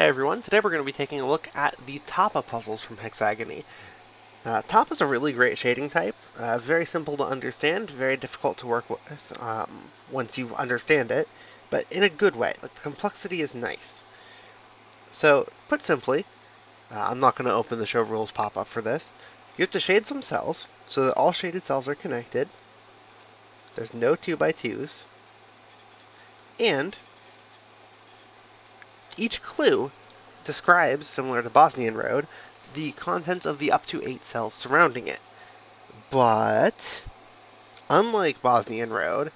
Hey everyone, today we're going to be taking a look at the Tapa puzzles from Hexagony. Tapa is a really great shading type, very simple to understand, very difficult to work with once you understand it, but in a good way. Like, the complexity is nice. So, put simply, I'm not going to open the show rules pop-up for this. You have to shade some cells so that all shaded cells are connected. There's no 2x2s. And each clue describes, similar to Bosnian Road, the contents of the up to 8 cells surrounding it. But, unlike Bosnian Road,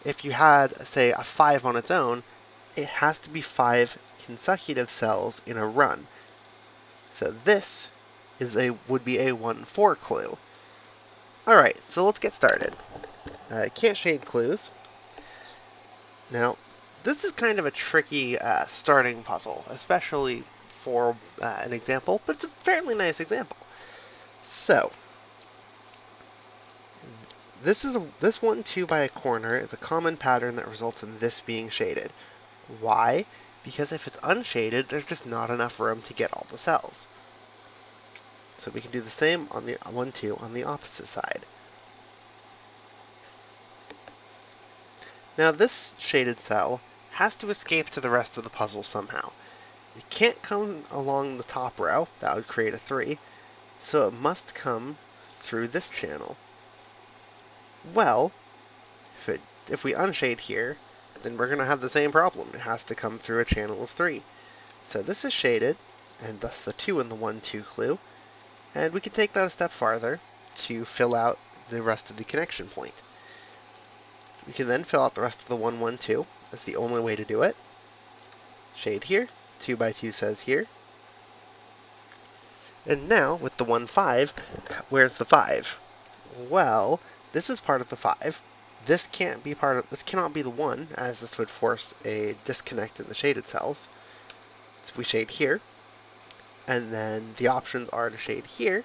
if you had, say, a 5 on its own, it has to be 5 consecutive cells in a run. So this would be a 1-4 clue. Alright, so let's get started. Can't shade clues. Now, this is kind of a tricky starting puzzle, especially for an example, but it's a fairly nice example. So, this 1-2 by a corner is a common pattern that results in this being shaded. Why? Because if it's unshaded, there's just not enough room to get all the cells. So we can do the same on the 1-2 on the opposite side. Now this shaded cell has to escape to the rest of the puzzle somehow. It can't come along the top row, that would create a 3, so it must come through this channel. Well, if we unshade here, then we're going to have the same problem. It has to come through a channel of 3. So this is shaded, and thus the 2 in the 1-2 clue, and we can take that a step farther to fill out the rest of the connection point. We can then fill out the rest of the 1-1-2. That's the only way to do it. Shade here, 2x2 says here. And now, with the 1-5, where's the 5? Well, this is part of the 5. This cannot be the 1, as this would force a disconnect in the shaded cells. So we shade here, and then the options are to shade here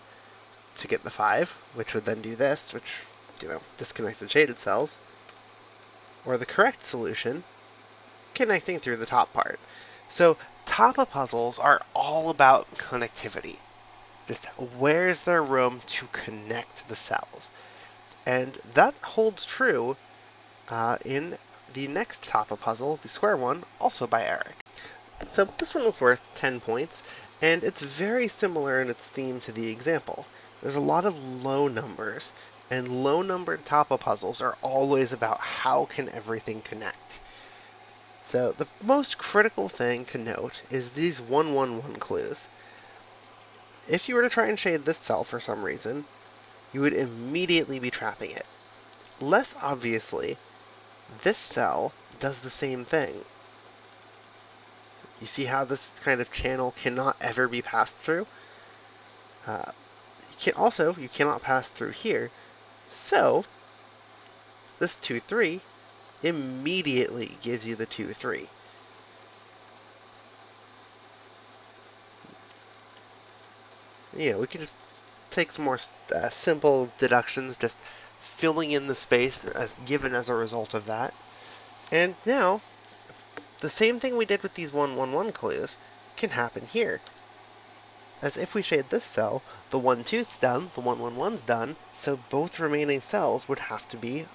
to get the 5, which would then do this, which, disconnected shaded cells, or the correct solution, connecting through the top part. So Tapa puzzles are all about connectivity. Just where's there room to connect the cells? And that holds true in the next Tapa puzzle, the square one, also by Eric. So this one was worth 10 points, and it's very similar in its theme to the example. There's a lot of low numbers, and low-numbered Tapa puzzles are always about how can everything connect. So the most critical thing to note is these 1-1-1 clues. If you were to try and shade this cell for some reason, you would immediately be trapping it. Less obviously, this cell does the same thing. You see how this kind of channel cannot ever be passed through? You cannot pass through here, so this 2-3 immediately gives you the 2-3. We can just take some more simple deductions, just filling in the space as given as a result of that. And now, the same thing we did with these 1-1-1 clues can happen here. As if we shade this cell, the 1-2's done, the 1-1-1's done, so both remaining cells would have to be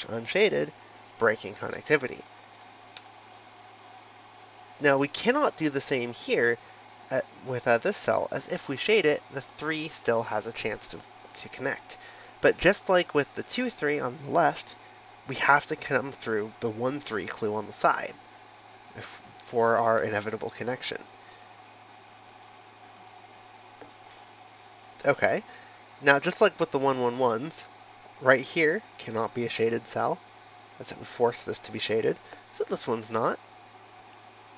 unshaded, breaking connectivity. Now we cannot do the same here with this cell, as if we shade it, the 3 still has a chance to connect. But just like with the 2-3 on the left, we have to come through the 1-3 clue on the side for our inevitable connection. Okay, now just like with the 1-1-1s, right here cannot be a shaded cell, as it would force this to be shaded, so this one's not.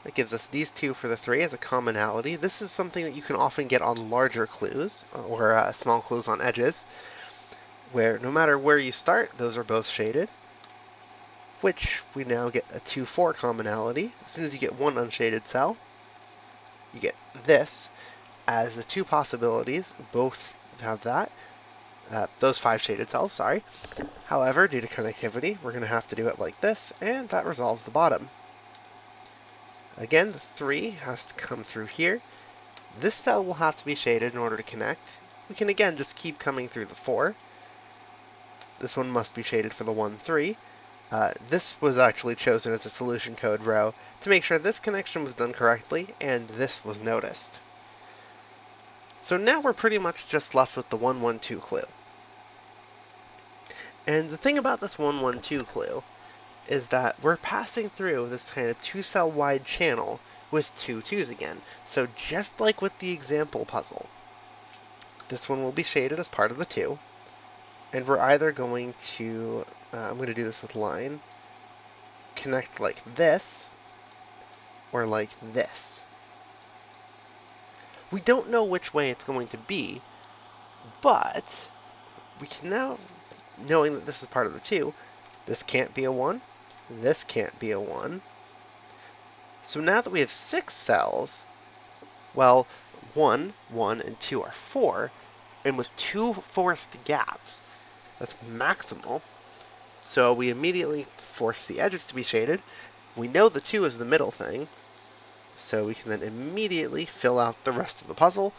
It gives us these 2 for the 3 as a commonality. This is something that you can often get on larger clues, or small clues on edges, where no matter where you start, those are both shaded, which we now get a 2-4 commonality. As soon as you get one unshaded cell, you get this, as the 2 possibilities both have that. Those 5 shaded cells, sorry. However, due to connectivity, we're going to have to do it like this, and that resolves the bottom. Again, the 3 has to come through here. This cell will have to be shaded in order to connect. We can again just keep coming through the 4. This one must be shaded for the 1, 3. This was actually chosen as a solution code row to make sure this connection was done correctly and this was noticed. So now we're pretty much just left with the 1, 1, 2 clue. And the thing about this 1, 1, 2 clue is that we're passing through this kind of 2-cell wide channel with 2 2s again. So just like with the example puzzle, this one will be shaded as part of the 2. And we're either going to, I'm going to do this with line, connect like this, or like this. We don't know which way it's going to be, but we can now, knowing that this is part of the 2, this can't be a 1, this can't be a 1. So now that we have 6 cells, well, 1, 1, and 2 are 4, and with 2 forced gaps, that's maximal. So we immediately force the edges to be shaded. We know the 2 is the middle thing, so we can then immediately fill out the rest of the puzzle.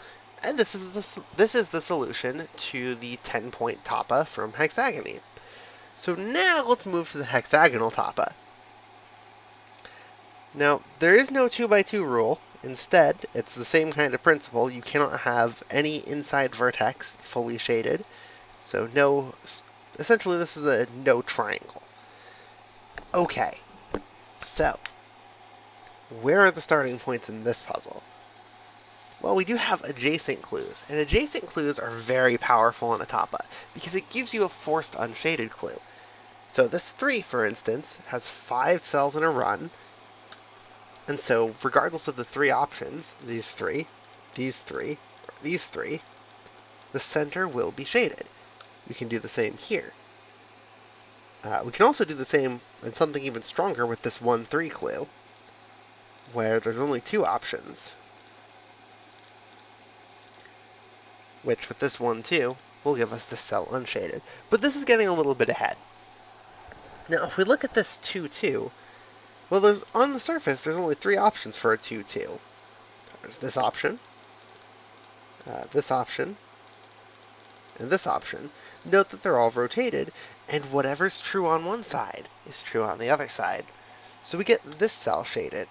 And this is the solution to the 10-point Tapa from Hexagony. So now let's move to the hexagonal Tapa. Now, there is no 2x2 rule. Instead, it's the same kind of principle. You cannot have any inside vertex fully shaded. So no, essentially this is a no triangle. Okay, so where are the starting points in this puzzle? Well, we do have adjacent clues, and adjacent clues are very powerful in a Tapa because it gives you a forced unshaded clue. So this 3, for instance, has 5 cells in a run, and so regardless of the 3 options, these 3, these 3, or these 3, the center will be shaded. We can do the same here. We can also do the same and something even stronger with this 1, 3 clue, where there's only 2 options, which with this 1, 2 will give us this cell unshaded. But this is getting a little bit ahead. Now, if we look at this 2, 2, well, on the surface, there's only 3 options for a 2, 2. There's this option, and this option. Note that they're all rotated, and whatever's true on one side is true on the other side. So we get this cell shaded.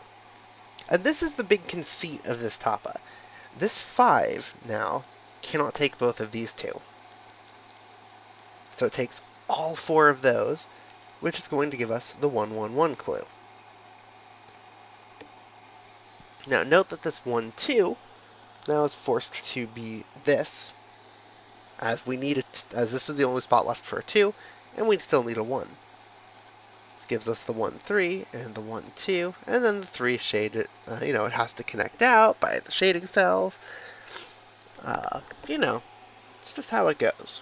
And this is the big conceit of this Tapa. This 5 now cannot take both of these 2. So it takes all 4 of those, which is going to give us the 1, 1, 1 clue. Now note that this 1, 2 now is forced to be this, as this is the only spot left for a 2, and we still need a 1. This gives us the 1, 3, and the 1, 2, and then the 3 shaded, it has to connect out by the shading cells. It's just how it goes.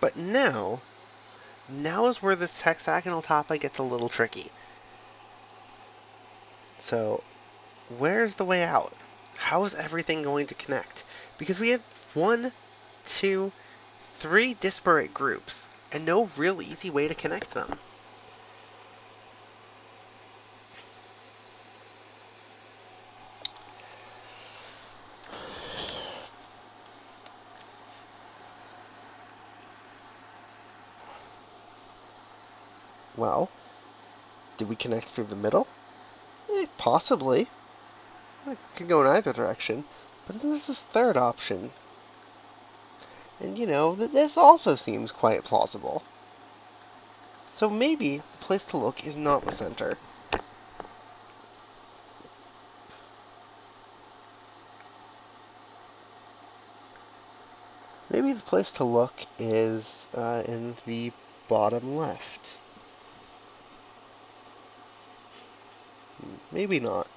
But now is where this hexagonal Tapa gets a little tricky. So, where's the way out? How is everything going to connect? Because we have 1, 2, 3 disparate groups, and no real easy way to connect them. Well, did we connect through the middle? Possibly. It could go in either direction. But then there's this third option. And this also seems quite plausible. So maybe the place to look is not the center. Maybe the place to look is in the bottom left. Maybe not.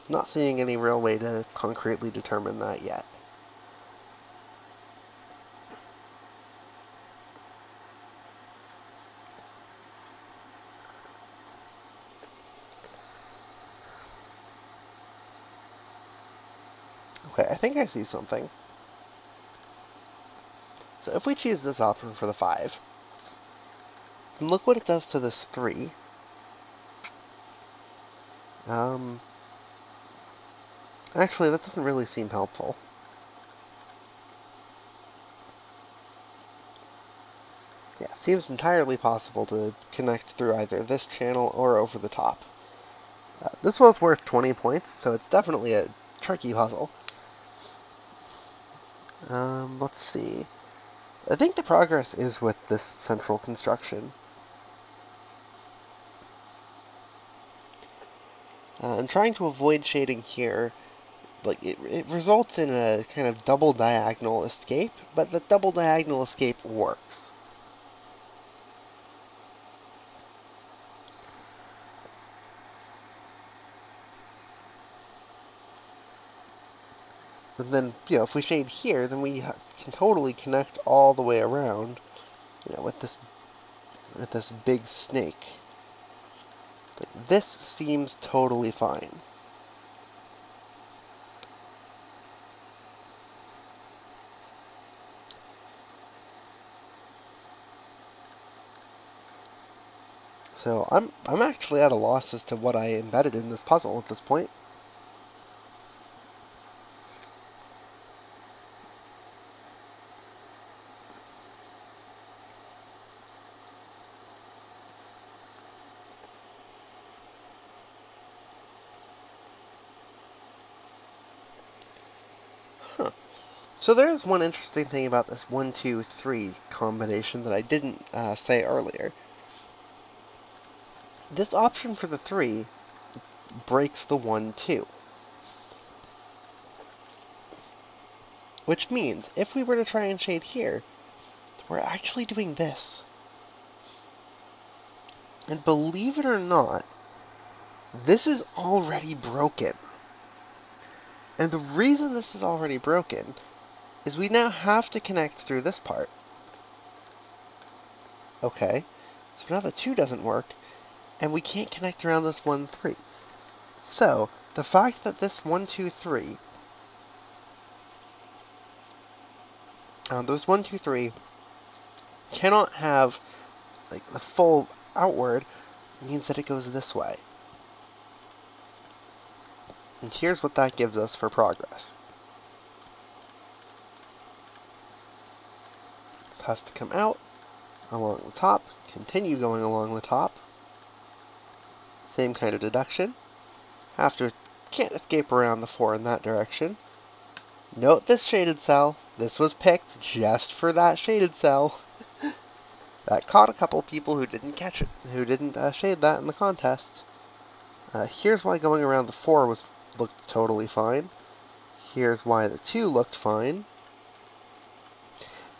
Not seeing any real way to concretely determine that yet. Okay, I think I see something. So if we choose this option for the 5, then look what it does to this 3. Actually, that doesn't really seem helpful. Yeah, seems entirely possible to connect through either this channel or over the top. This was worth 20 points, so it's definitely a tricky puzzle. Let's see. I think the progress is with this central construction. And trying to avoid shading here, like it results in a kind of double diagonal escape, but the double diagonal escape works. And then, if we shade here, then we can totally connect all the way around, with this big snake. Like, this seems totally fine. So I'm actually at a loss as to what I embedded in this puzzle at this point. Huh. So there's one interesting thing about this 1, 2, 3 combination that I didn't say earlier. This option for the 3 breaks the 1, 2. Which means, if we were to try and shade here, we're actually doing this. And believe it or not, this is already broken. And the reason this is already broken is we now have to connect through this part. Okay, so now the 2 doesn't work, and we can't connect around this 1, 3. So, the fact that this 1, 2, 3, those 1, 2, 3 cannot have like the full outward means that it goes this way. And here's what that gives us for progress. This has to come out along the top, continue going along the top. Same kind of deduction. Can't escape around the 4 in that direction. Note this shaded cell. This was picked just for that shaded cell. That caught a couple people who didn't catch it, who didn't shade that in the contest. Here's why going around the 4 looked totally fine. Here's why the 2 looked fine.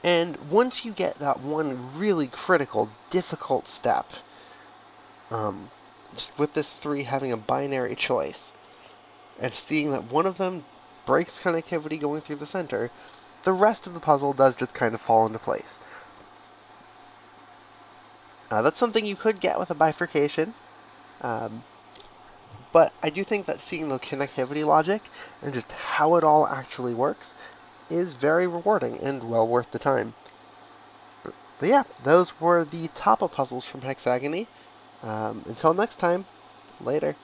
And once you get that one really critical, difficult step, just with this 3 having a binary choice, and seeing that one of them breaks connectivity going through the center, the rest of the puzzle does just kind of fall into place. That's something you could get with a bifurcation, but I do think that seeing the connectivity logic and just how it all actually works is very rewarding and well worth the time. But yeah, those were the Tapa puzzles from Hexagony. Until next time, later.